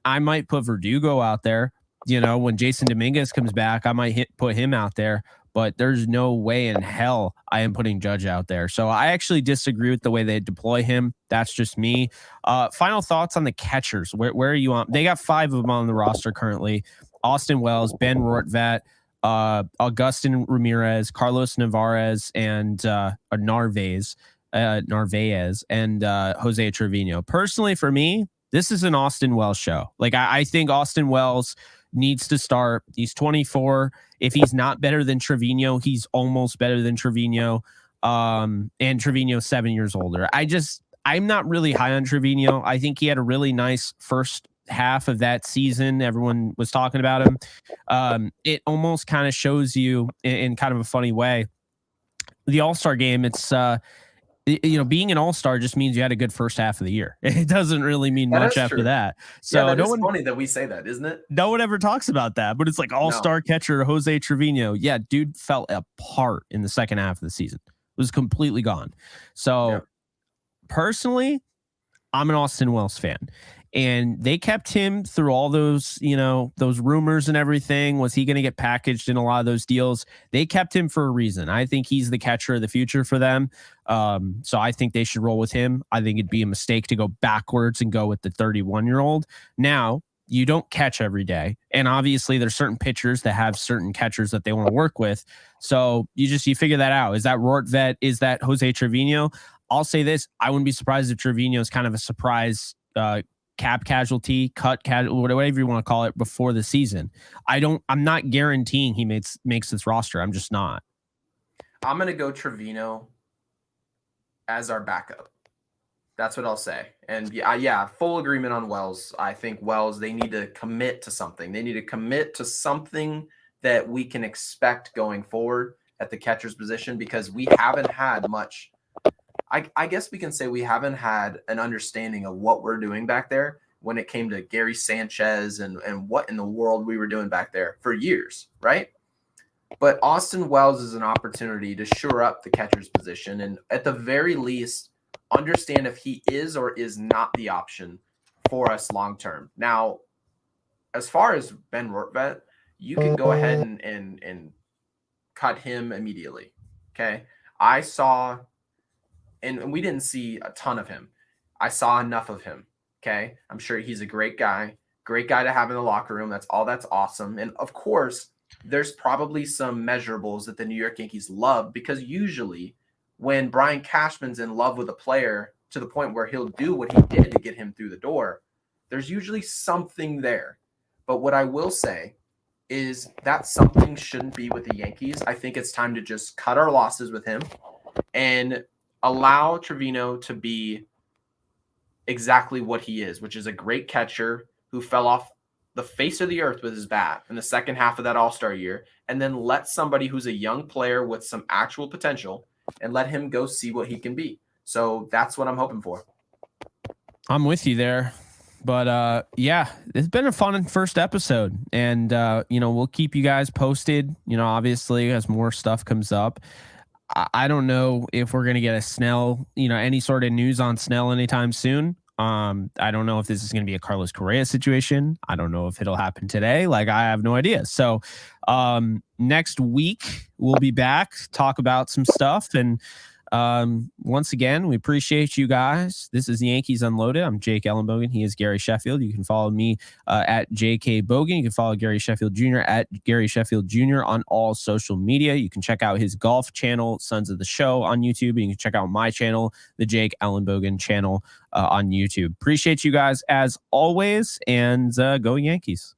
I might put Verdugo out there. When Jason Dominguez comes back, I might put him out there, but there's no way in hell I am putting Judge out there. So I actually disagree with the way they deploy him. That's just me. Final thoughts on the catchers. Where are you on? They got 5 of them on the roster currently. Austin Wells, Ben Rortvet, Augustin Ramirez, Carlos Narvaez, and Narvaez, and Jose Trevino. Personally, for me, this is an Austin Wells show. Like I think Austin Wells needs to start. He's 24. If he's not better than Trevino, he's almost better than Trevino. And Trevino's 7 years older. I'm not really high on Trevino. I think he had a really nice first half of that season. Everyone was talking about him. It almost kind of shows you in kind of a funny way. The All-Star game, it's being an all-star just means you had a good first half of the year. It doesn't really mean That much is after true. that. Yeah, So that is funny that we say that, isn't it? no one ever talks about that, but it's like No. all-star catcher Jose Trevino. Yeah, dude fell apart in the second half of the season. Was completely gone. Yeah. So personally, I'm an Austin Wells fan. And they kept him through all those, those rumors and everything. Was he going to get packaged in a lot of those deals? They kept him for a reason. I think he's the catcher of the future for them. So I think they should roll with him. I think it'd be a mistake to go backwards and go with the 31-year-old. Now, you don't catch every day. And obviously there's certain pitchers that have certain catchers that they want to work with. So you figure that out. Is that Rortvet? Is that Jose Trevino? I'll say this. I wouldn't be surprised if Trevino is kind of a surprise cap casualty, cut casualty, whatever you want to call it, before the season. I'm not guaranteeing he makes this roster. I'm just not. I'm going to go Trevino as our backup. That's what I'll say. And yeah, full agreement on Wells. I think Wells, they need to commit to something. They need to commit to something that we can expect going forward at the catcher's position, because we haven't had much. I guess we can say we haven't had an understanding of what we're doing back there when it came to Gary Sanchez and what in the world we were doing back there for years, right? But Austin Wells is an opportunity to shore up the catcher's position and at the very least understand if he is or is not the option for us long term. Now, as far as Ben Rortvet, you can go ahead and cut him immediately. Okay. I saw, and we didn't see a ton of him. I saw enough of him. Okay. I'm sure he's a great guy to have in the locker room. That's awesome. And of course, there's probably some measurables that the New York Yankees love, because usually when Brian Cashman's in love with a player to the point where he'll do what he did to get him through the door, there's usually something there. But what I will say is that something shouldn't be with the Yankees. I think it's time to just cut our losses with him and allow Trevino to be exactly what he is, which is a great catcher who fell off the face of the earth with his bat in the second half of that All-Star year, and then let somebody who's a young player with some actual potential and let him go see what he can be. So that's what I'm hoping for. I'm with you there. But yeah, it's been a fun first episode, and we'll keep you guys posted. Obviously, as more stuff comes up. I don't know if we're gonna get a Snell, any sort of news on Snell anytime soon. I don't know if this is going to be a Carlos Correa situation. I don't know if it'll happen today. Like, I have no idea. So next week we'll be back, talk about some stuff. And once again, we appreciate you guys. This is the Yankees Unloaded. I'm Jake Ellenbogen. He is Gary Sheffield. You can follow me at JK Bogan. You can follow Gary Sheffield Jr. at Gary Sheffield Jr. on all social media. You can check out his golf channel, Sons of the Show, on YouTube. And you can check out my channel, the Jake Ellenbogen channel on YouTube. Appreciate you guys as always, and go Yankees.